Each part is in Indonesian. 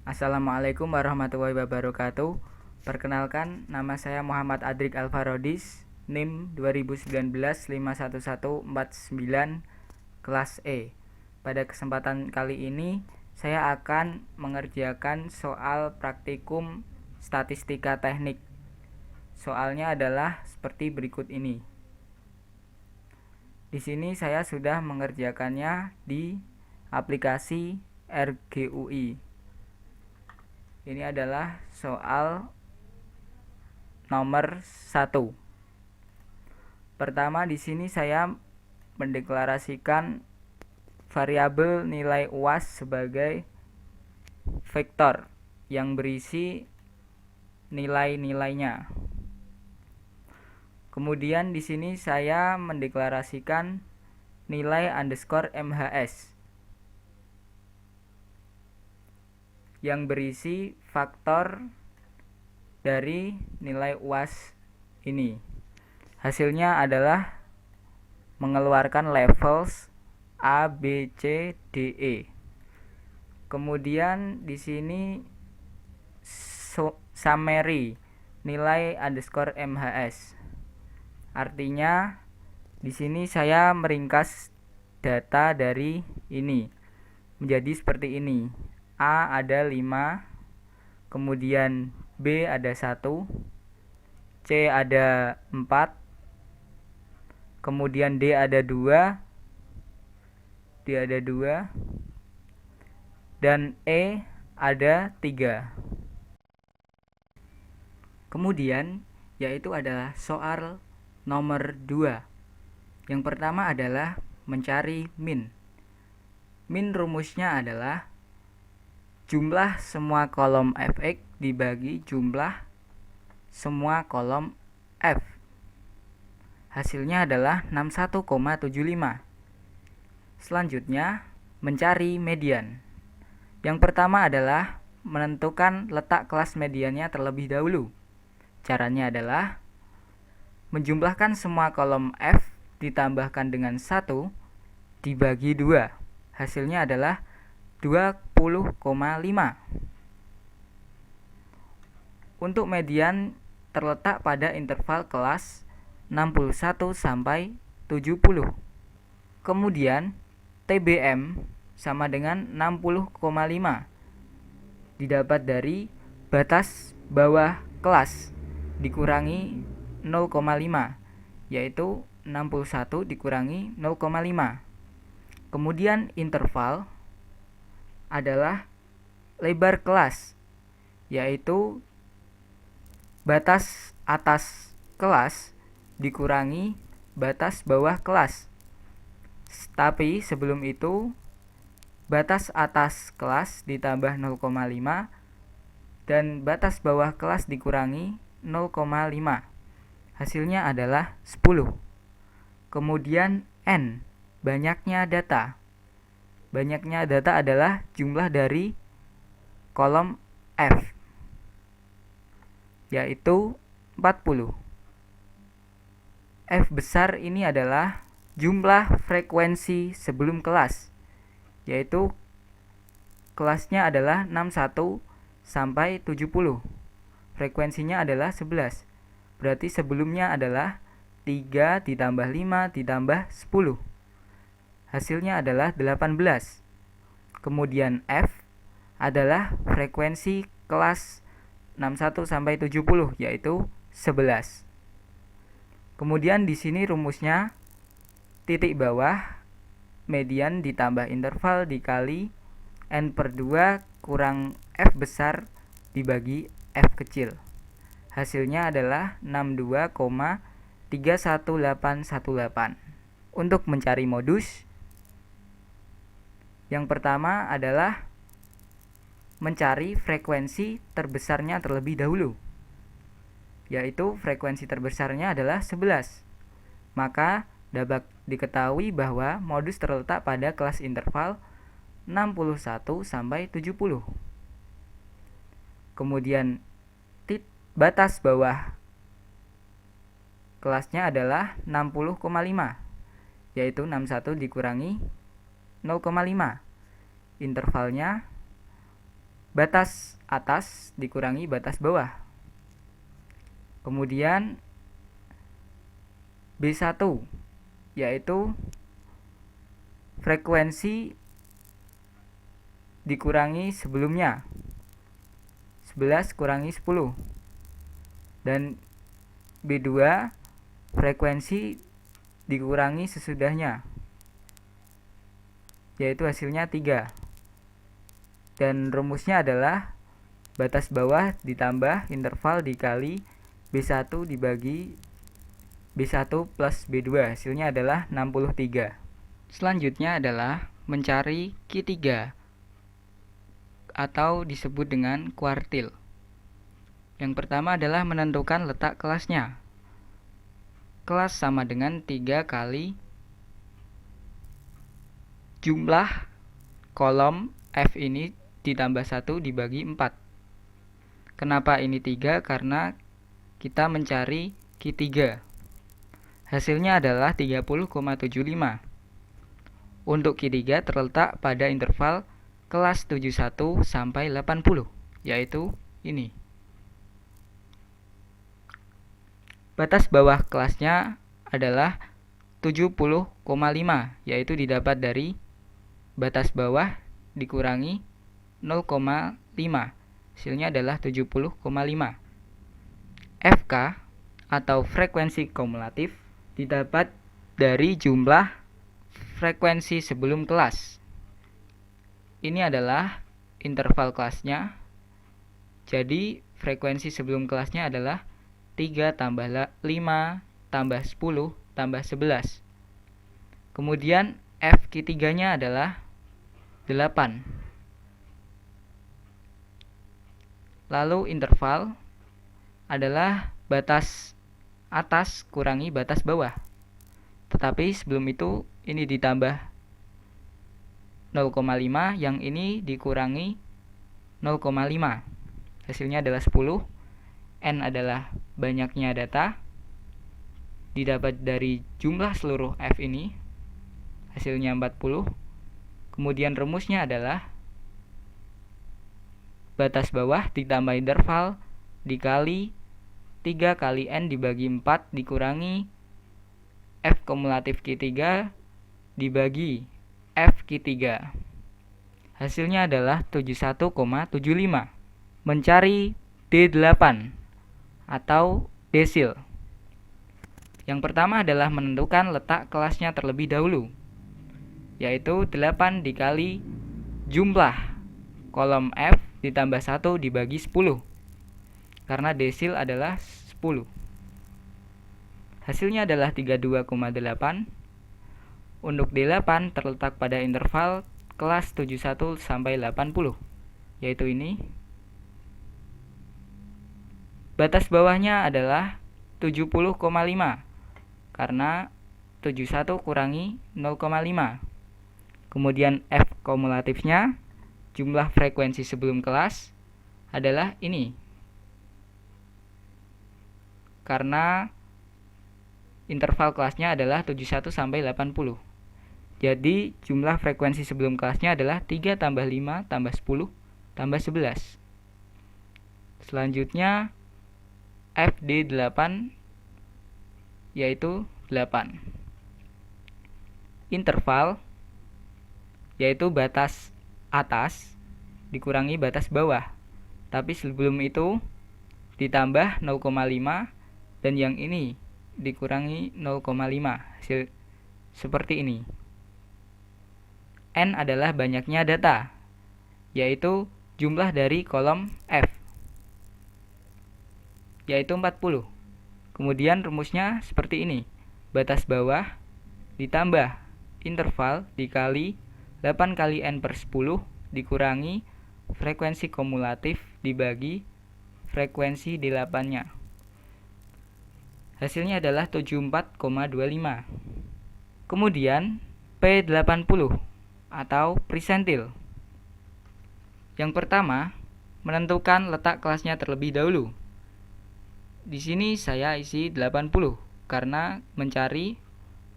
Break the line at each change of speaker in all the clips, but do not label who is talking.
Assalamualaikum warahmatullahi wabarakatuh. Perkenalkan, nama saya Muhammad Adrik Alfarodis, NIM 2019 51149, kelas E. Pada kesempatan kali ini, saya akan mengerjakan soal praktikum statistika teknik. Soalnya adalah seperti berikut ini. Di sini saya sudah mengerjakannya di aplikasi RGUI. Ini adalah soal nomor 1. Pertama, di sini saya mendeklarasikan variabel nilai UAS sebagai vektor yang berisi nilai-nilainya. Kemudian di sini saya mendeklarasikan nilai underscore MHS yang berisi faktor dari nilai UAS ini. Hasilnya adalah mengeluarkan levels A, B, C, D, E. Kemudian di sini summary nilai underscore MHS. Artinya di sini saya meringkas data dari ini menjadi seperti ini. A ada 5, kemudian B ada 1, C ada 4, kemudian D ada 2, dan E ada 3. Kemudian yaitu adalah soal nomor 2. Yang pertama adalah mencari min. Min rumusnya adalah jumlah semua kolom fx dibagi jumlah semua kolom f. Hasilnya adalah 61,75. Selanjutnya, mencari median. Yang pertama adalah menentukan letak kelas mediannya terlebih dahulu. Caranya adalah menjumlahkan semua kolom f ditambahkan dengan 1 dibagi 2. Hasilnya adalah 20,5. Untuk median terletak pada interval kelas 61 sampai 70. Kemudian TBM sama dengan 60,5 didapat dari batas bawah kelas dikurangi 0,5, yaitu 61 dikurangi 0,5. Kemudian interval adalah lebar kelas, yaitu batas atas kelas dikurangi batas bawah kelas. Tapi sebelum itu, batas atas kelas ditambah 0,5 dan batas bawah kelas dikurangi 0,5. Hasilnya adalah 10. Kemudian N, banyaknya data. Banyaknya data adalah jumlah dari kolom F, yaitu 40. F besar ini adalah jumlah frekuensi sebelum kelas, yaitu kelasnya adalah 61 sampai 70. Frekuensinya adalah 11. Berarti sebelumnya adalah 3 ditambah 5 ditambah 10. Hasilnya adalah 18. Kemudian F adalah frekuensi kelas 61 sampai 70, yaitu 11. Kemudian di sini rumusnya titik bawah median ditambah interval dikali N/2 kurang F besar dibagi F kecil. Hasilnya adalah 62,31818. Untuk mencari modus, yang pertama adalah mencari frekuensi terbesarnya terlebih dahulu, yaitu frekuensi terbesarnya adalah 11. Maka dapat diketahui bahwa modus terletak pada kelas interval 61 sampai 70. Kemudian batas bawah kelasnya adalah 60,5, yaitu 61 dikurangi 0,5. Intervalnya batas atas dikurangi batas bawah. Kemudian B1 yaitu frekuensi dikurangi sebelumnya, 11 kurangi 10. Dan B2 frekuensi dikurangi sesudahnya, yaitu hasilnya 3. Dan rumusnya adalah batas bawah ditambah interval dikali B1 dibagi B1 plus B2, hasilnya adalah 63. Selanjutnya adalah mencari Q3 atau disebut dengan kuartil. Yang pertama adalah menentukan letak kelasnya. Kelas sama dengan 3 kali jumlah kolom F ini ditambah 1 dibagi 4. Kenapa ini 3? Karena kita mencari Q3. Hasilnya adalah 30,75. Untuk Q3 terletak pada interval kelas 71 sampai 80, yaitu ini. Batas bawah kelasnya adalah 70,5, yaitu didapat dari batas bawah dikurangi 0,5. Hasilnya adalah 70,5. FK atau frekuensi kumulatif didapat dari jumlah frekuensi sebelum kelas. Ini adalah interval kelasnya. Jadi frekuensi sebelum kelasnya adalah 3 tambah 5 tambah 10 tambah 11. Kemudian FQ3-nya adalah 8. Lalu interval adalah batas atas kurangi batas bawah. Tetapi sebelum itu ini ditambah 0,5, yang ini dikurangi 0,5. Hasilnya adalah 10. N adalah banyaknya data didapat dari jumlah seluruh F ini, hasilnya 40. Kemudian rumusnya adalah batas bawah ditambah interval dikali 3 kali N dibagi 4 dikurangi F kumulatif Q3 dibagi F Q3. Hasilnya adalah 71,75. Mencari D8 atau desil. Yang pertama adalah menentukan letak kelasnya terlebih dahulu, yaitu 8 dikali jumlah kolom F ditambah 1 dibagi 10, karena desil adalah 10. Hasilnya adalah 32,8. Untuk D8 terletak pada interval kelas 71 sampai 80, yaitu ini. Batas bawahnya adalah 70,5 karena 71 kurangi 0,5. Kemudian F kumulatifnya, jumlah frekuensi sebelum kelas, adalah ini. Karena interval kelasnya adalah 71 sampai 80. Jadi jumlah frekuensi sebelum kelasnya adalah 3 tambah 5 tambah 10 tambah 11. Selanjutnya FD8 yaitu 8. Interval yaitu batas atas dikurangi batas bawah. Tapi sebelum itu ditambah 0,5 dan yang ini dikurangi 0,5. Hasil seperti ini. N adalah banyaknya data, yaitu jumlah dari kolom F, yaitu 40. Kemudian rumusnya seperti ini. Batas bawah ditambah interval dikali 8 kali N per 10 dikurangi frekuensi kumulatif dibagi frekuensi D8-nya. Hasilnya adalah 74,25. Kemudian P80 atau persentil. Yang pertama, menentukan letak kelasnya terlebih dahulu. Di sini saya isi 80 karena mencari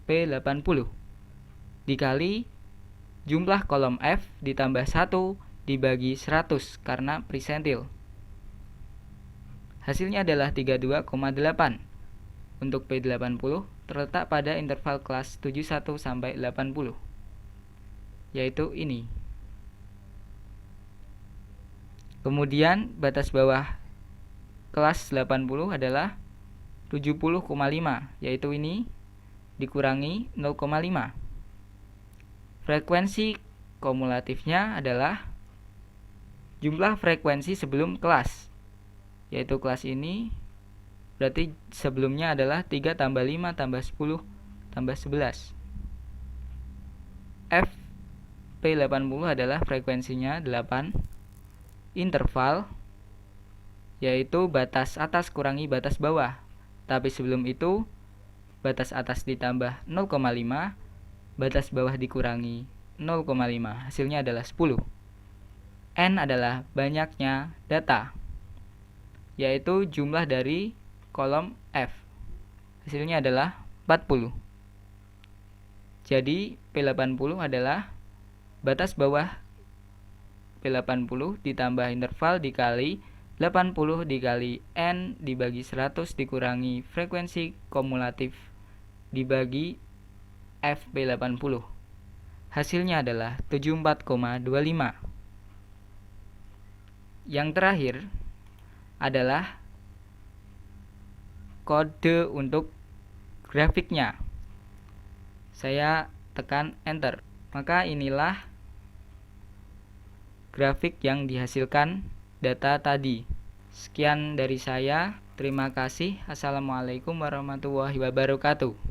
P80 dikali jumlah kolom F ditambah 1 dibagi 100 karena persentil. Hasilnya adalah 32,8. Untuk P80 terletak pada interval kelas 71 sampai 80, yaitu ini. Kemudian batas bawah kelas 80 adalah 70,5, yaitu ini dikurangi 0,5. Frekuensi kumulatifnya adalah jumlah frekuensi sebelum kelas, yaitu kelas ini berarti sebelumnya adalah 3 tambah 5 tambah 10 tambah 11. F P80 adalah frekuensinya 8, interval yaitu batas atas kurangi batas bawah, tapi sebelum itu batas atas ditambah 0,5, batas bawah dikurangi 0,5, hasilnya adalah 10. N adalah banyaknya data, yaitu jumlah dari kolom F, hasilnya adalah 40. Jadi P80 adalah batas bawah P80 ditambah interval dikali 80 dikali N dibagi 100 dikurangi frekuensi kumulatif dibagi FP80. Hasilnya adalah 74,25. Yang terakhir adalah kode untuk grafiknya. Saya tekan enter. Maka inilah grafik yang dihasilkan data tadi. Sekian dari saya. Terima kasih. Assalamualaikum warahmatullahi wabarakatuh.